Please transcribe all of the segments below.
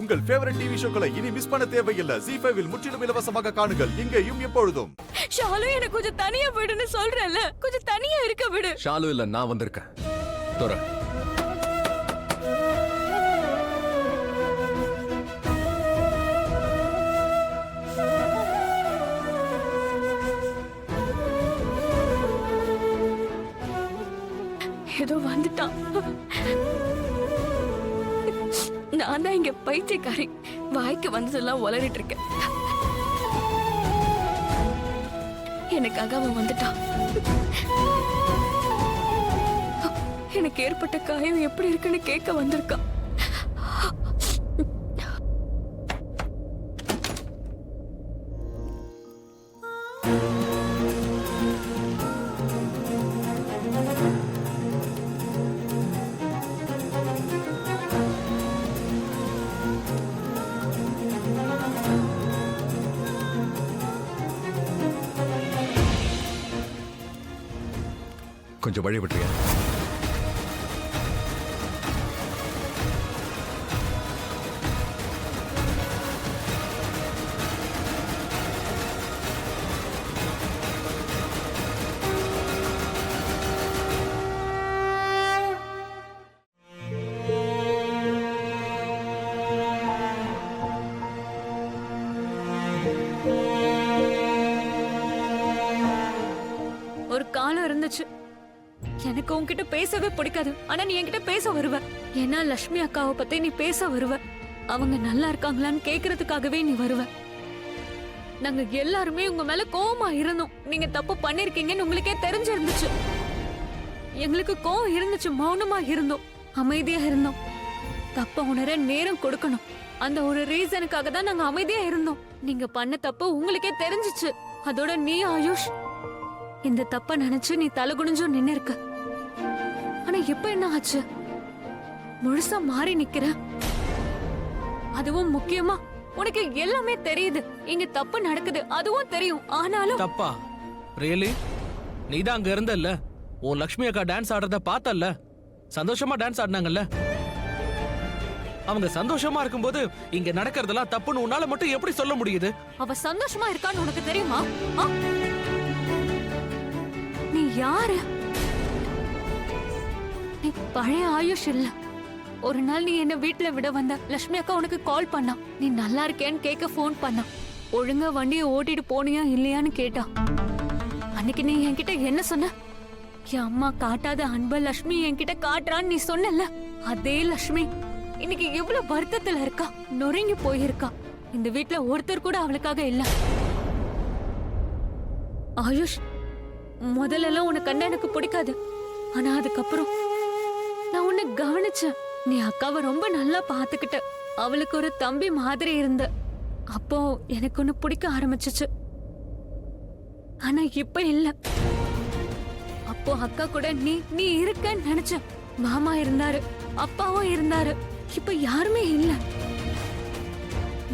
உங்கள் favourite TV ஷோக்களை இனி miss பண்ண தேவையில்லை. ZEE5 இல் முற்றிலும் இலவசமாக காணுங்கள். இங்கேயும் எப்பொழுதும். ஷாலு எனக்கு கொஞ்சம் தனியா விடுன்னு சொல்றேன்ல, கொஞ்சம் தனியா இருக்க விடு. ஷாலு இல்ல, நான் வந்திருக்கேன். தோற ஏதோ வந்துட்டான். நான் தான் இங்க பைத்தியக்காரி, வாய்க்கு வந்ததெல்லாம் உளறிட்டு இருக்கேன். எனக்காக அவன் வந்துட்டான். எனக்கு ஏற்பட்ட காயம் எப்படி இருக்குன்னு கேட்க வந்திருக்கான். கொஞ்சம் வழி விட்டுறியா? ஒரு காலம் இருந்துச்சு, எனக்கு உன்கிட்ட பேசவே பிடிக்காது. ஆனா நீ என்கிட்ட பேச வருவ. ஏன்னா லட்சுமி அக்காவை பத்தி நீ பேச வருவ. அவங்க நல்லா இருக்காங்களான்னு கேக்குறதுக்காகவே நீ வருவ. நாங்க எல்லாருமே உங்க மேல கோவமா இருந்தோம். நீங்க தப்பு பண்ணிருக்கீங்கன்னு உங்களுக்கே தெரிஞ்சிருந்துச்சு. எங்களுக்கு கோவம் இருந்துச்சு, மௌனமா இருந்தோம், அமைதியா இருந்தோம். தப்ப உணர நேரம் கொடுக்கணும். அந்த ஒரு ரீசனுக்காக தான் நாங்க அமைதியா இருந்தோம். நீங்க பண்ண தப்பு உங்களுக்கே தெரிஞ்சிச்சு. அதோட நீ ஆயுஷ் இந்த தப்ப நினைச்சு நீ தலகுனிஞ்சும் நின்னு இருக்க. ஆனா இப்ப என்ன ஆச்சு? முழுசா மாறி நிக்கிற. அதுவும் முக்கியமா உனக்கு எல்லாமே தெரியுது. இங்க தப்பு நடக்குது, அதுவும் தெரியும். ஆனாலும் தப்பா? ரியலி? நீதான் அங்க இருந்தல்ல, உன் லக்ஷ்மி அக்கா டான்ஸ் ஆடுறத பார்த்தல்ல, சந்தோஷமா டான்ஸ் ஆடினாங்கல்ல. அவங்க சந்தோஷமா இருக்கும்போது இங்க நடக்கிறதெல்லாம் தப்புன்னு உன்னால மட்டும் எப்படி சொல்ல முடியுது? அவ சந்தோஷமா இருக்கான்னு உனக்கு தெரியுமா? நீ யாரு? நீ பழைய ஆயுஷ் இல்ல. ஒரு நாள் நீ என்ன வீட்டுல விட வந்த. லட்சுமி அக்கா உனக்கு கால் பண்ணா. நீ நல்லா இருக்கேன்னு கேட்க போன் பண்ணா. ஒழுங்கா வண்டியை ஓட்டிட்டு போனியா இல்லையான்னு கேட்டா. அன்னைக்கு நீ என்கிட்ட என்ன சொன்ன? என் அம்மா காட்டாத அன்ப லட்சுமி என்கிட்ட காட்டுறான்னு நீ சொன்னல. அதே லட்சுமி இன்னைக்கு எவ்வளவு வருத்தத்துல இருக்கா, நொறுங்கி போயிருக்கா. இந்த வீட்டுல ஒருத்தர் கூட அவளுக்காக இல்ல. ஆயுஷ், முதல்ல உன்னை கண்ட எனக்கு பிடிக்காது. ஆனா அதுக்கப்புறம் நான் உன்னை கவனிச்சேன். நீ அக்காவை ரொம்ப நல்லா பாத்துக்கிட்ட. அவளுக்கு ஒரு தம்பி மாதிரி இருந்த. அப்போ எனக்கு ஒன்னு பிடிக்க ஆரம்பிச்சுச்சு. ஆனா இப்ப இல்ல. அப்போ அக்கா கூட நீ இருக்கன்னு நினைச்ச. மாமா இருந்தாரு, அப்பாவும் இருந்தாரு. இப்ப யாருமே இல்ல.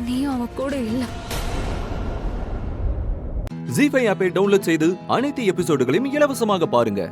நீயும் அவ கூட இல்ல. ZEE5 ஆப்பை டவுன்லோட் செய்து அனைத்து எபிசோடுகளையும் இலவசமாக பாருங்க.